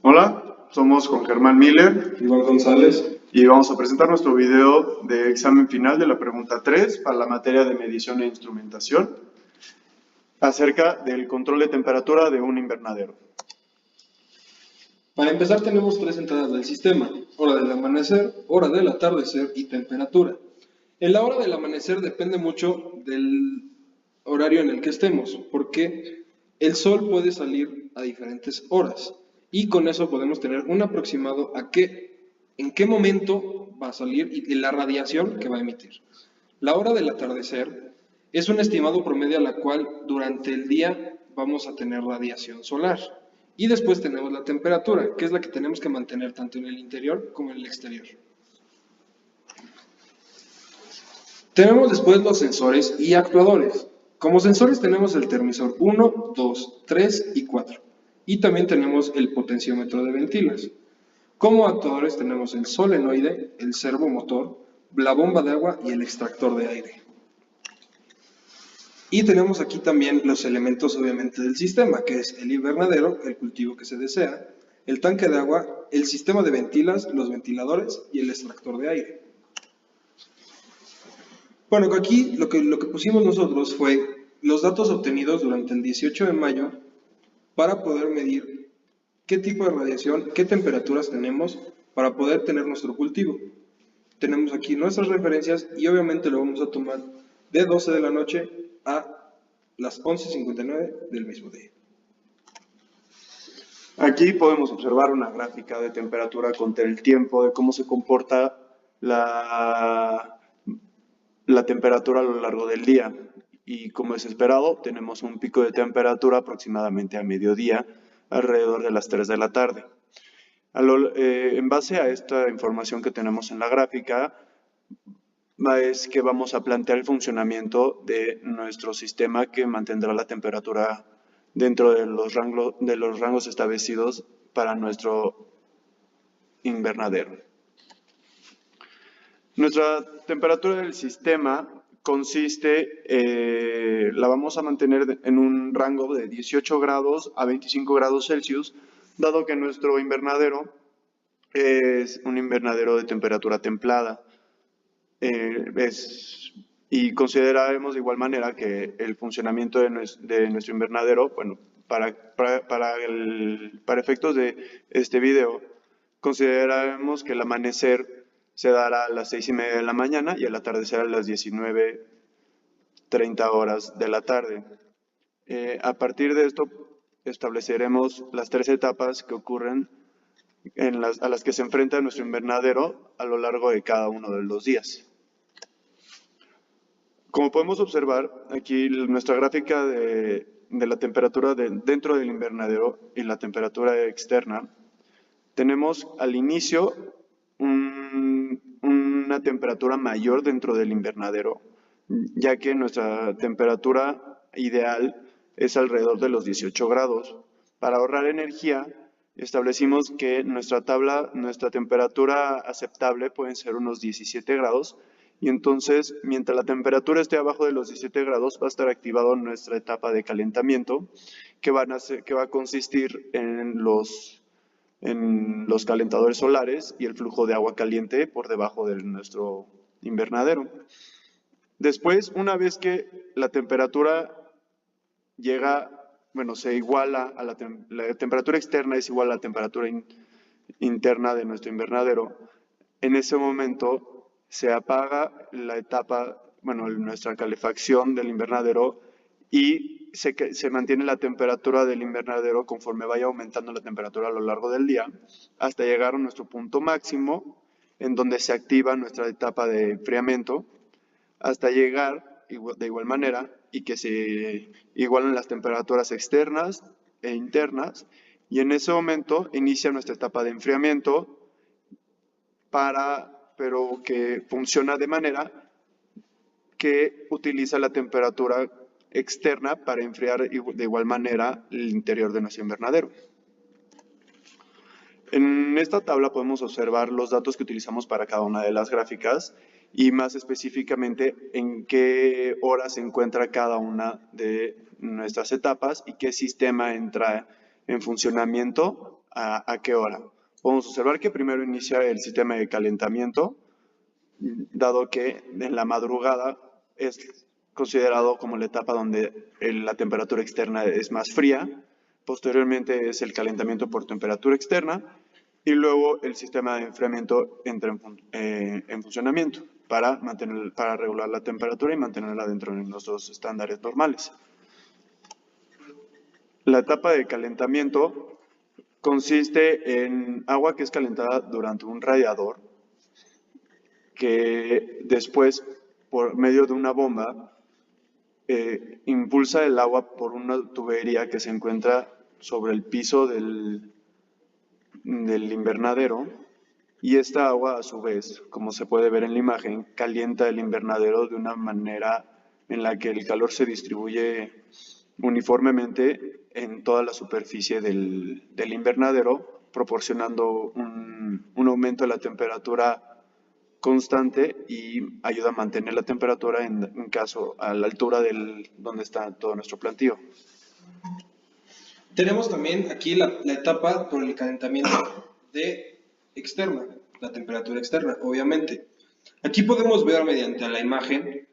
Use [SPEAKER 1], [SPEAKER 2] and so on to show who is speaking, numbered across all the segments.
[SPEAKER 1] Hola, somos Juan Germán Miller
[SPEAKER 2] Iván González.
[SPEAKER 1] y vamos a presentar nuestro video de examen final de la pregunta 3 para la materia de medición e instrumentación acerca del control de temperatura de un invernadero.
[SPEAKER 2] Para empezar tenemos tres entradas del sistema: hora del amanecer, hora del atardecer y temperatura. En la hora del amanecer depende mucho del horario en el que estemos, porque el sol puede salir a diferentes horas y con eso podemos tener un aproximado en qué momento va a salir y la radiación que va a emitir. La hora del atardecer es un estimado promedio a la cual durante el día vamos a tener radiación solar. Y después tenemos la temperatura, que es la que tenemos que mantener tanto en el interior como en el exterior. Tenemos después los sensores y actuadores. Como sensores tenemos el termisor 1, 2, 3 y 4. Y también tenemos el potenciómetro de ventilas. Como actuadores tenemos el solenoide, el servomotor, la bomba de agua y el extractor de aire. Y tenemos aquí también los elementos obviamente del sistema, que es el invernadero, el cultivo que se desea, el tanque de agua, el sistema de ventilas, los ventiladores y el extractor de aire. Bueno, aquí lo que pusimos nosotros fue los datos obtenidos durante el 18 de mayo para poder medir qué tipo de radiación, qué temperaturas tenemos para poder tener nuestro cultivo. Tenemos aquí nuestras referencias y obviamente lo vamos a tomar de 12 de la noche a las 11:59 del mismo día.
[SPEAKER 1] Aquí podemos observar una gráfica de temperatura contra el tiempo, de cómo se comporta la temperatura a lo largo del día. Y como es esperado, tenemos un pico de temperatura aproximadamente a mediodía, alrededor de las 3 de la tarde. En base a esta información que tenemos en la gráfica, es que vamos a plantear el funcionamiento de nuestro sistema que mantendrá la temperatura dentro de los rangos establecidos para nuestro invernadero. Nuestra temperatura del sistema la vamos a mantener en un rango de 18 grados a 25 grados Celsius, dado que nuestro invernadero es un invernadero de temperatura templada. Y consideraremos de igual manera que el funcionamiento de nuestro invernadero, bueno, para efectos de este video, consideraremos que el amanecer se dará a las 6:30 de la mañana y el atardecer a las 19:30 horas de la tarde. A partir de esto, estableceremos las tres etapas que ocurren a las que se enfrenta nuestro invernadero a lo largo de cada uno de los días. Como podemos observar, aquí nuestra gráfica de la temperatura dentro del invernadero y la temperatura externa, tenemos al inicio una temperatura mayor dentro del invernadero, ya que nuestra temperatura ideal es alrededor de los 18 grados. Para ahorrar energía, establecimos que nuestra temperatura aceptable pueden ser unos 17 grados, y entonces, mientras la temperatura esté abajo de los 17 grados, va a estar activado nuestra etapa de calentamiento, que va a consistir en los calentadores solares y el flujo de agua caliente por debajo de nuestro invernadero. Después, una vez que la temperatura se iguala a la temperatura externa es igual a la temperatura interna de nuestro invernadero, en ese momento se apaga nuestra calefacción del invernadero y se mantiene la temperatura del invernadero conforme vaya aumentando la temperatura a lo largo del día hasta llegar a nuestro punto máximo, en donde se activa nuestra etapa de enfriamiento, hasta llegar de igual manera y que se igualen las temperaturas externas e internas, y en ese momento inicia nuestra etapa de enfriamiento, pero que funciona de manera que utiliza la temperatura externa para enfriar de igual manera el interior de nuestro invernadero. En esta tabla podemos observar los datos que utilizamos para cada una de las gráficas y más específicamente en qué hora se encuentra cada una de nuestras etapas y qué sistema entra en funcionamiento ¿A qué hora? Podemos observar que primero inicia el sistema de calentamiento, dado que en la madrugada es considerado como la etapa donde la temperatura externa es más fría. Posteriormente es el calentamiento por temperatura externa y luego el sistema de enfriamiento entra en funcionamiento para regular la temperatura y mantenerla dentro de nuestros estándares normales. La etapa de calentamiento consiste en agua que es calentada durante un radiador que después, por medio de una bomba, impulsa el agua por una tubería que se encuentra sobre el piso del invernadero, y esta agua, a su vez, como se puede ver en la imagen, calienta el invernadero de una manera en la que el calor se distribuye uniformemente en toda la superficie del invernadero, proporcionando un aumento de la temperatura constante y ayuda a mantener la temperatura en caso a la altura donde está todo nuestro plantío.
[SPEAKER 2] Tenemos también aquí la etapa por el calentamiento externa, la temperatura externa, obviamente. Aquí podemos ver mediante la imagen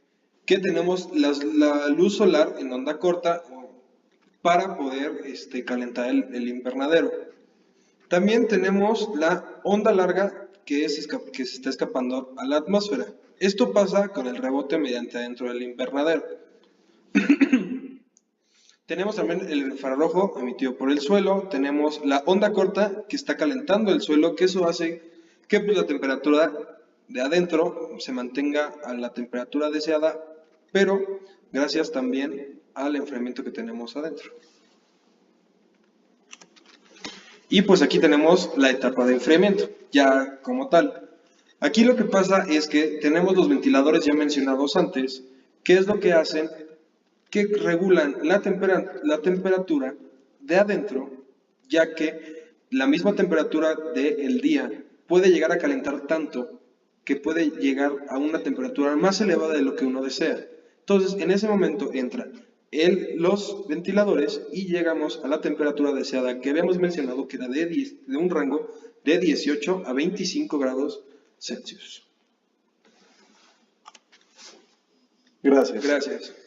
[SPEAKER 2] que tenemos la luz solar en onda corta para poder calentar el invernadero. También tenemos la onda larga que se está escapando a la atmósfera. Esto pasa con el rebote mediante adentro del invernadero. Tenemos también el infrarrojo emitido por el suelo, tenemos la onda corta que está calentando el suelo, que eso hace que pues, la temperatura de adentro se mantenga a la temperatura deseada, pero gracias también al enfriamiento que tenemos adentro. Y pues aquí tenemos la etapa de enfriamiento, ya como tal. Aquí lo que pasa es que tenemos los ventiladores ya mencionados antes, que es lo que hacen que regulan la temperatura de adentro, ya que la misma temperatura del día puede llegar a calentar tanto que puede llegar a una temperatura más elevada de lo que uno desea. Entonces, en ese momento entran los ventiladores y llegamos a la temperatura deseada que habíamos mencionado que era de un rango de 18 a 25 grados Celsius.
[SPEAKER 1] Gracias.
[SPEAKER 2] Gracias.